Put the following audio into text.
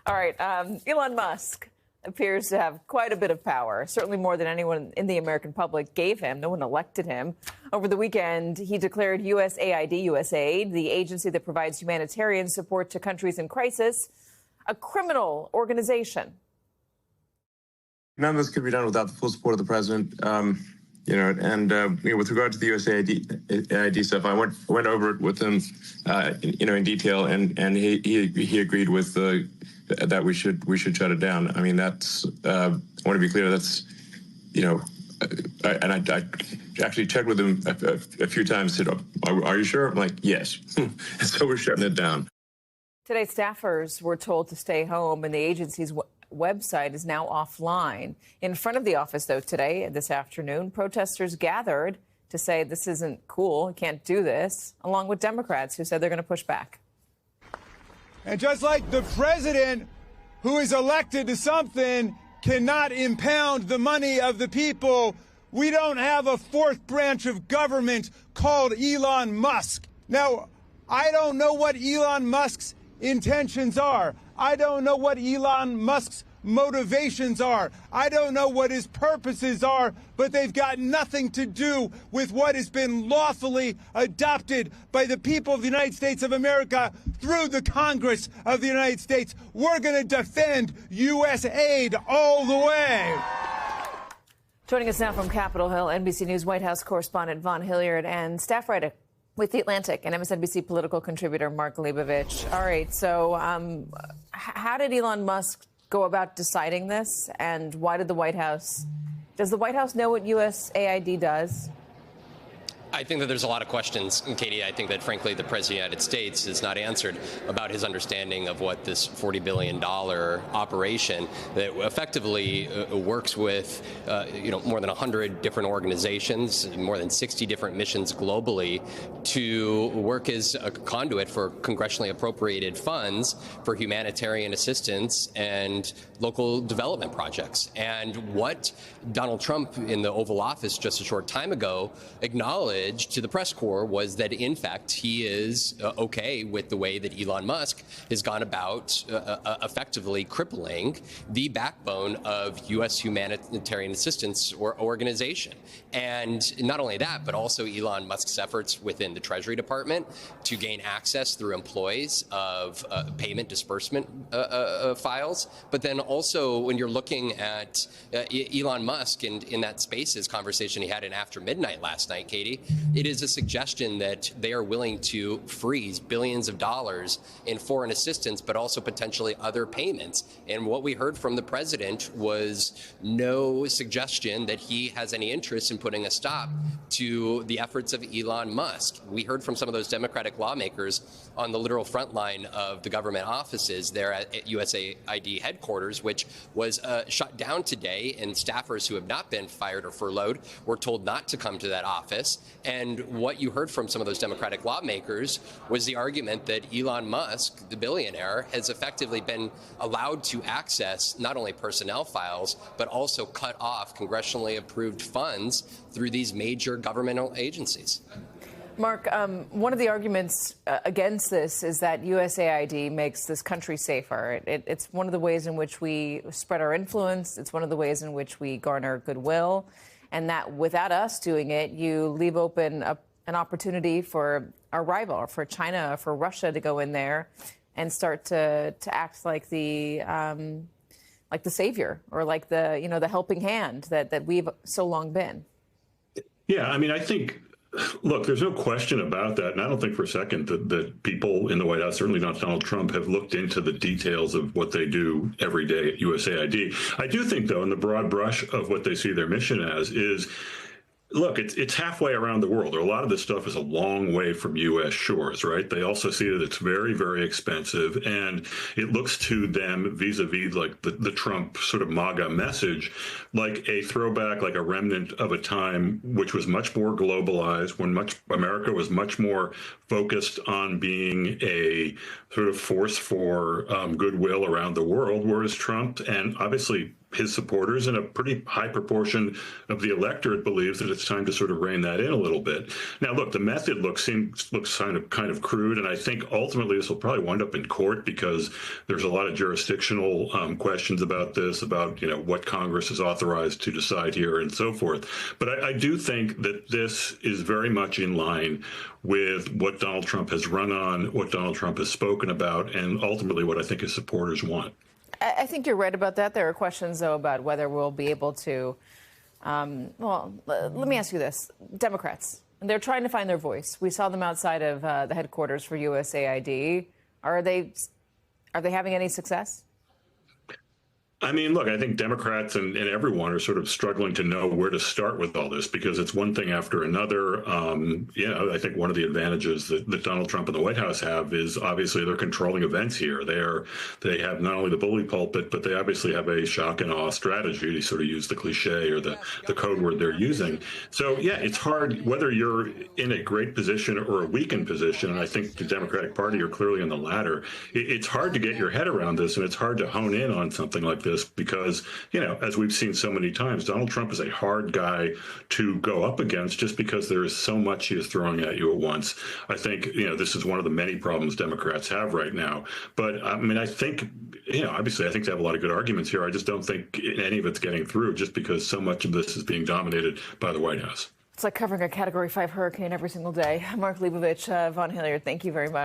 All right. Elon Musk appears to have quite a bit of power, certainly more than anyone in the American public gave him. No one elected him. Over the weekend, he declared USAID, USAID, the agency that provides humanitarian support to countries in crisis, a criminal organization. None of this could be done without the full support of the president. With regard to the USAID stuff, I went over it with him, in detail, and he agreed with that we should shut it down. I mean, that's I want to be clear. That's I actually checked with him a few times. Said, "Are you sure?" I'm like, "Yes." So we're shutting it down. Today, staffers were told to stay home, and the agency's website is now offline. In front of the office, though, this afternoon, protesters gathered to say this isn't cool, you can't do this, along with Democrats who said they're going to push back. And just like the president, who is elected to something, cannot impound the money of the people, we don't have a fourth branch of government called Elon Musk. Now, I don't know what Elon Musk's intentions are. I don't know what Elon Musk's motivations are. I don't know what his purposes are, but they've got nothing to do with what has been lawfully adopted by the people of the United States of America through the Congress of the United States. We're going to defend U.S. aid all the way. Joining us now from Capitol Hill, NBC News White House correspondent Vaughn Hilliard and staff writer with The Atlantic and MSNBC political contributor Mark Leibovich. All right, so how did Elon Musk go about deciding this, and why did does the White House know what USAID does? I think that there's a lot of questions, and Katie, I think that, frankly, the President of the United States has not answered about his understanding of what this $40 billion operation that effectively works with, more than 100 different organizations, more than 60 different missions globally, to work as a conduit for congressionally appropriated funds for humanitarian assistance and local development projects. And what Donald Trump in the Oval Office just a short time ago acknowledged to the press corps was that, in fact, he is okay with the way that Elon Musk has gone about effectively crippling the backbone of U.S. humanitarian assistance organization. And not only that, but also Elon Musk's efforts within the Treasury Department to gain access through employees of payment disbursement files. But then also when you're looking at Elon Musk and in that Spaces conversation he had in After Midnight last night, Katie, it is a suggestion that they are willing to freeze billions of dollars in foreign assistance, but also potentially other payments. And what we heard from the president was no suggestion that he has any interest in putting a stop to the efforts of Elon Musk. We heard from some of those Democratic lawmakers on the literal front line of the government offices there at USAID headquarters, which was shut down today, and staffers who have not been fired or furloughed were told not to come to that office. And what you heard from some of those Democratic lawmakers was the argument that Elon Musk, the billionaire, has effectively been allowed to access not only personnel files, but also cut off congressionally approved funds through these major governmental agencies. Mark, one of the arguments against this is that USAID makes this country safer. It's one of the ways in which we spread our influence. It's one of the ways in which we garner goodwill. And that without us doing it, you leave open an opportunity for our rival, for China, for Russia to go in there and start to act like the savior, or like the helping hand that we've so long been. Yeah, I mean, I think, look, there's no question about that. And I don't think for a second that people in the White House, certainly not Donald Trump, have looked into the details of what they do every day at USAID. I do think, though, in the broad brush of what they see their mission as is, look, it's halfway around the world. A lot of this stuff is a long way from U.S. shores, right? They also see that it's very, very expensive, and it looks to them vis-a-vis like the Trump sort of MAGA message, like a throwback, like a remnant of a time which was much more globalized, when America was much more focused on being a sort of force for goodwill around the world, whereas Trump and obviously his supporters and a pretty high proportion of the electorate believes that it's time to sort of rein that in a little bit. Now, look, the method looks kind of crude, and I think ultimately this will probably wind up in court because there's a lot of jurisdictional questions about this, about what Congress is authorized to decide here and so forth. But I do think that this is very much in line with what Donald Trump has run on, what Donald Trump has spoken about, and ultimately what I think his supporters want. I think you're right about that. There are questions, though, about whether we'll be able to. Well, let me ask you this. Democrats, they're trying to find their voice. We saw them outside of the headquarters for USAID. Are they having any success? I mean, look, I think Democrats and everyone are sort of struggling to know where to start with all this because it's one thing after another. I think one of the advantages that Donald Trump and the White House have is obviously they're controlling events here. They have not only the bully pulpit, but they obviously have a shock and awe strategy to sort of use the cliche or the code word they're using. So, yeah, it's hard whether you're in a great position or a weakened position. And I think the Democratic Party are clearly in the latter. It's hard to get your head around this, and it's hard to hone in on something like this because, as we've seen so many times, Donald Trump is a hard guy to go up against just because there is so much he is throwing at you at once. I think, this is one of the many problems Democrats have right now. But I mean, I think, obviously, I think they have a lot of good arguments here. I just don't think any of it's getting through just because so much of this is being dominated by the White House. It's like covering a Category 5 hurricane every single day. Mark Leibovich, Von Hilliard, thank you very much.